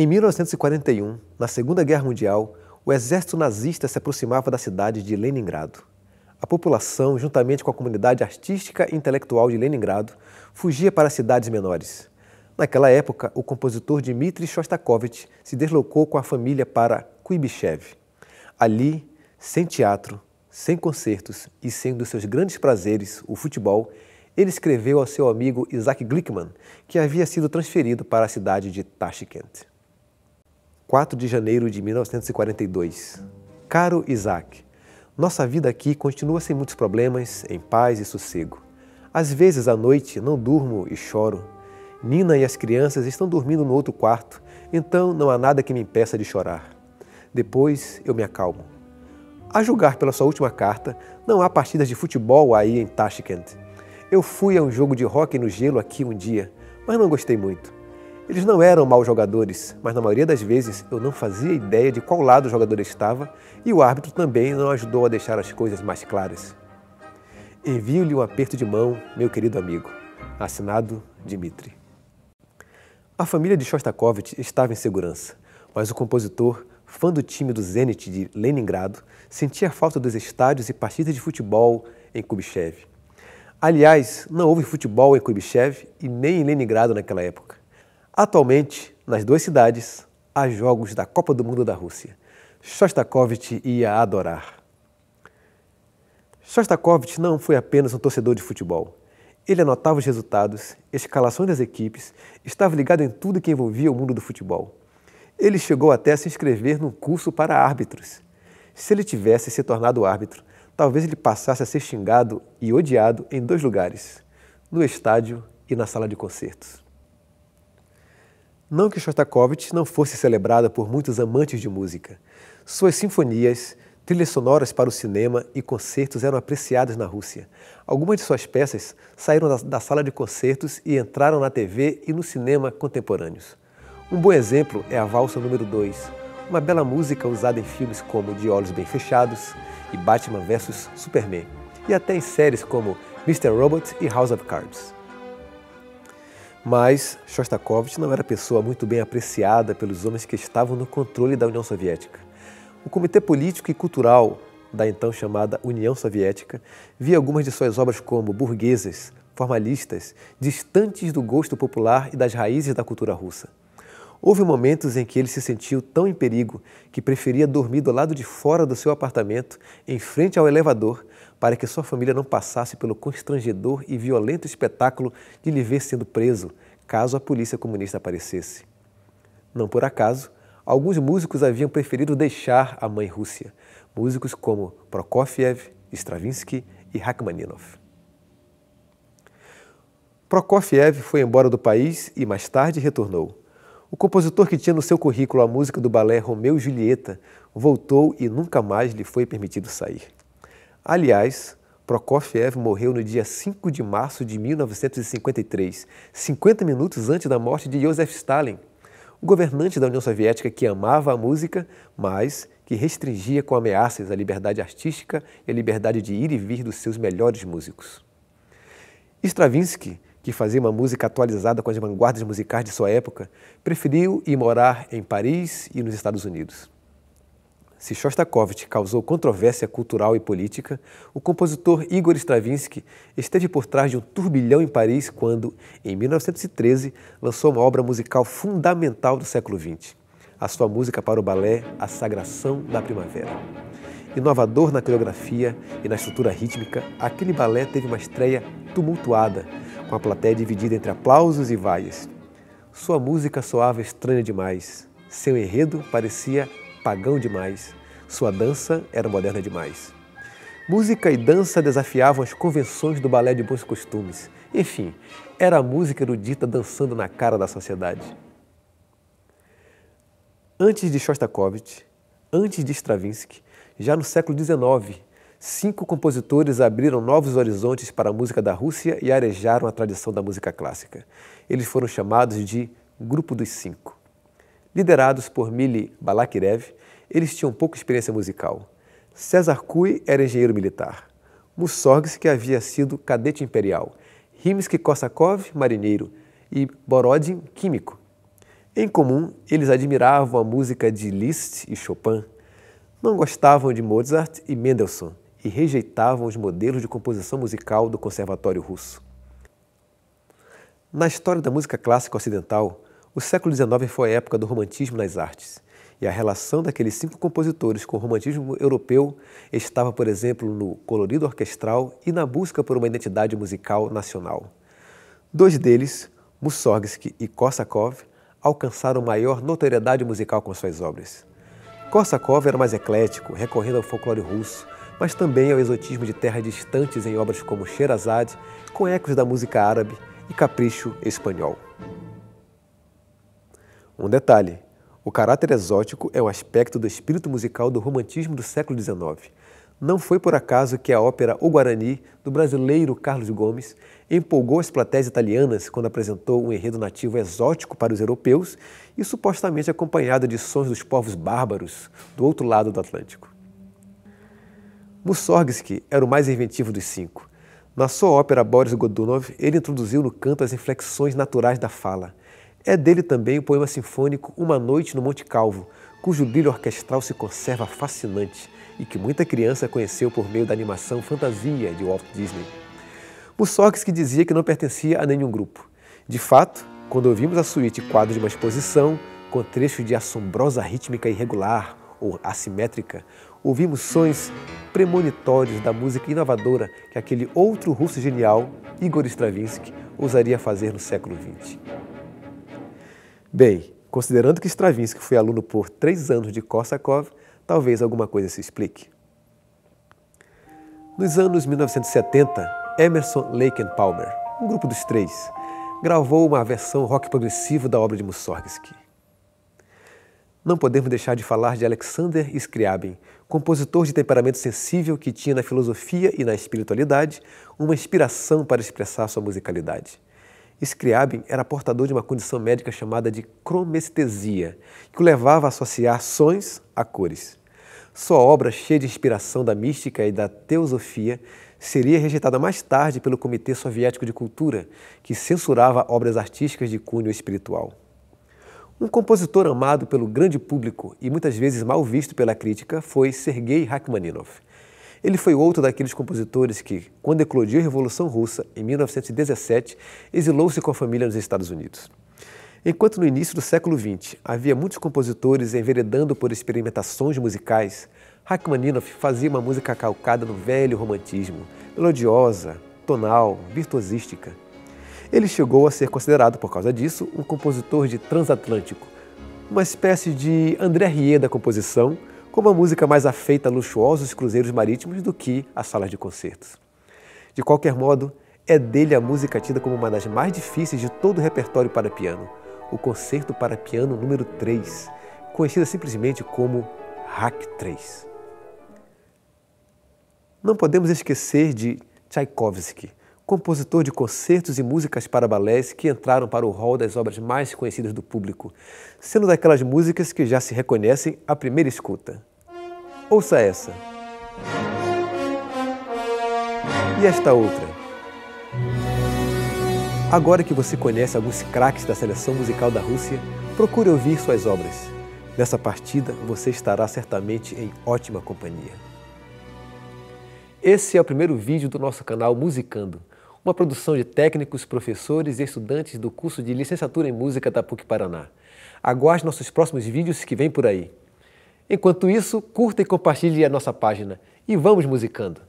Em 1941, na Segunda Guerra Mundial, o exército nazista se aproximava da cidade de Leningrado. A população, juntamente com a comunidade artística e intelectual de Leningrado, fugia para cidades menores. Naquela época, o compositor Dmitri Shostakovich se deslocou com a família para Kuibychev. Ali, sem teatro, sem concertos e sem um dos seus grandes prazeres, o futebol, ele escreveu ao seu amigo Isaac Glickman, que havia sido transferido para a cidade de Tashkent. 4 de janeiro de 1942. Caro Isaac, nossa vida aqui continua sem muitos problemas, em paz e sossego. Às vezes à noite não durmo e choro. Nina e as crianças estão dormindo no outro quarto, então não há nada que me impeça de chorar. Depois eu me acalmo. A julgar pela sua última carta, não há partidas de futebol aí em Tashkent. Eu fui a um jogo de hóquei no gelo aqui um dia, mas não gostei muito. Eles não eram maus jogadores, mas na maioria das vezes eu não fazia ideia de qual lado o jogador estava e o árbitro também não ajudou a deixar as coisas mais claras. Envio-lhe um aperto de mão, meu querido amigo. Assinado Dmitri. A família de Shostakovich estava em segurança, mas o compositor, fã do time do Zenit de Leningrado, sentia falta dos estádios e partidas de futebol em Kuibychev. Aliás, não houve futebol em Kuibychev e nem em Leningrado naquela época. Atualmente, nas duas cidades, há jogos da Copa do Mundo da Rússia. Shostakovich ia adorar. Shostakovich não foi apenas um torcedor de futebol. Ele anotava os resultados, escalações das equipes, estava ligado em tudo que envolvia o mundo do futebol. Ele chegou até a se inscrever num curso para árbitros. Se ele tivesse se tornado árbitro, talvez ele passasse a ser xingado e odiado em 2 lugares, no estádio e na sala de concertos. Não que Shostakovich não fosse celebrado por muitos amantes de música. Suas sinfonias, trilhas sonoras para o cinema e concertos eram apreciadas na Rússia. Algumas de suas peças saíram da sala de concertos e entraram na TV e no cinema contemporâneos. Um bom exemplo é a Valsa número 2, uma bela música usada em filmes como De Olhos Bem Fechados e Batman vs Superman, e até em séries como Mr. Robot e House of Cards. Mas Shostakovich não era pessoa muito bem apreciada pelos homens que estavam no controle da União Soviética. O Comitê Político e Cultural da então chamada União Soviética via algumas de suas obras como burguesas, formalistas, distantes do gosto popular e das raízes da cultura russa. Houve momentos em que ele se sentiu tão em perigo que preferia dormir do lado de fora do seu apartamento, em frente ao elevador, para que sua família não passasse pelo constrangedor e violento espetáculo de lhe ver sendo preso, caso a polícia comunista aparecesse. Não por acaso, alguns músicos haviam preferido deixar a mãe Rússia, músicos como Prokofiev, Stravinsky e Rachmaninoff. Prokofiev foi embora do país e mais tarde retornou. O compositor que tinha no seu currículo a música do balé Romeu e Julieta voltou e nunca mais lhe foi permitido sair. Aliás, Prokofiev morreu no dia 5 de março de 1953, 50 minutos antes da morte de Joseph Stalin, o governante da União Soviética que amava a música, mas que restringia com ameaças a liberdade artística e a liberdade de ir e vir dos seus melhores músicos. Stravinsky, que fazia uma música atualizada com as vanguardas musicais de sua época, preferiu ir morar em Paris e nos Estados Unidos. Se Shostakovich causou controvérsia cultural e política, o compositor Igor Stravinsky esteve por trás de um turbilhão em Paris quando, em 1913, lançou uma obra musical fundamental do século XX, a sua música para o balé A Sagração da Primavera. Inovador na coreografia e na estrutura rítmica, aquele balé teve uma estreia tumultuada, com a plateia dividida entre aplausos e vaias. Sua música soava estranha demais, seu enredo parecia pagão demais, sua dança era moderna demais. Música e dança desafiavam as convenções do balé de bons costumes. Enfim, era a música erudita dançando na cara da sociedade. Antes de Shostakovich, antes de Stravinsky, já no século XIX, 5 compositores abriram novos horizontes para a música da Rússia e arejaram a tradição da música clássica. Eles foram chamados de Grupo dos 5. Liderados por Mily Balakirev, eles tinham pouca experiência musical. César Cui era engenheiro militar. Mussorgsky havia sido cadete imperial. Rimsky-Korsakov, marinheiro. E Borodin, químico. Em comum, eles admiravam a música de Liszt e Chopin, não gostavam de Mozart e Mendelssohn e rejeitavam os modelos de composição musical do Conservatório Russo. Na história da música clássica ocidental, o século XIX foi a época do romantismo nas artes, e a relação daqueles 5 compositores com o romantismo europeu estava, por exemplo, no colorido orquestral e na busca por uma identidade musical nacional. 2 deles, Mussorgsky e Korsakov, alcançaram maior notoriedade musical com suas obras. Korsakov era mais eclético, recorrendo ao folclore russo, mas também ao exotismo de terras distantes em obras como Sherazade, com ecos da música árabe e Capricho espanhol. Um detalhe: o caráter exótico é um aspecto do espírito musical do romantismo do século XIX. Não foi por acaso que a ópera O Guarani, do brasileiro Carlos Gomes, empolgou as plateias italianas quando apresentou um enredo nativo exótico para os europeus e supostamente acompanhado de sons dos povos bárbaros do outro lado do Atlântico. Mussorgsky era o mais inventivo dos 5. Na sua ópera Boris Godunov, ele introduziu no canto as inflexões naturais da fala. É dele também o poema sinfônico Uma Noite no Monte Calvo, cujo brilho orquestral se conserva fascinante e que muita criança conheceu por meio da animação Fantasia de Walt Disney. Mussorgsky dizia que não pertencia a nenhum grupo. De fato, quando ouvimos a suíte quadro de uma exposição, com trechos de assombrosa rítmica irregular ou assimétrica, ouvimos sons premonitórios da música inovadora que aquele outro russo genial, Igor Stravinsky, ousaria fazer no século XX. Bem, considerando que Stravinsky foi aluno por 3 anos de Korsakov, talvez alguma coisa se explique. Nos anos 1970, Emerson, Lake and Palmer, um grupo dos 3, gravou uma versão rock progressivo da obra de Mussorgsky. Não podemos deixar de falar de Alexander Scriabin, compositor de temperamento sensível que tinha na filosofia e na espiritualidade uma inspiração para expressar sua musicalidade. Scriabin era portador de uma condição médica chamada de cromestesia, que o levava a associar sons a cores. Sua obra, cheia de inspiração da mística e da teosofia, seria rejeitada mais tarde pelo Comitê Soviético de Cultura, que censurava obras artísticas de cunho espiritual. Um compositor amado pelo grande público e muitas vezes mal visto pela crítica foi Sergei Rachmaninoff. Ele foi outro daqueles compositores que, quando eclodiu a Revolução Russa, em 1917, exilou-se com a família nos Estados Unidos. Enquanto no início do século XX havia muitos compositores enveredando por experimentações musicais, Rachmaninoff fazia uma música calcada no velho romantismo, melodiosa, tonal, virtuosística. Ele chegou a ser considerado, por causa disso, um compositor de transatlântico, uma espécie de André Rieu da composição, com uma música mais afeita a luxuosos cruzeiros marítimos do que a salas de concertos. De qualquer modo, é dele a música tida como uma das mais difíceis de todo o repertório para piano, o Concerto para Piano número 3, conhecida simplesmente como Rach 3. Não podemos esquecer de Tchaikovsky, compositor de concertos e músicas para balés que entraram para o rol das obras mais conhecidas do público, sendo daquelas músicas que já se reconhecem à primeira escuta. Ouça essa. E esta outra. Agora que você conhece alguns craques da seleção musical da Rússia, procure ouvir suas obras. Nessa partida, você estará certamente em ótima companhia. Esse é o primeiro vídeo do nosso canal Musicando, uma produção de técnicos, professores e estudantes do curso de Licenciatura em Música da PUC-Paraná. Aguarde nossos próximos vídeos que vêm por aí. Enquanto isso, curta e compartilhe a nossa página e vamos musicando!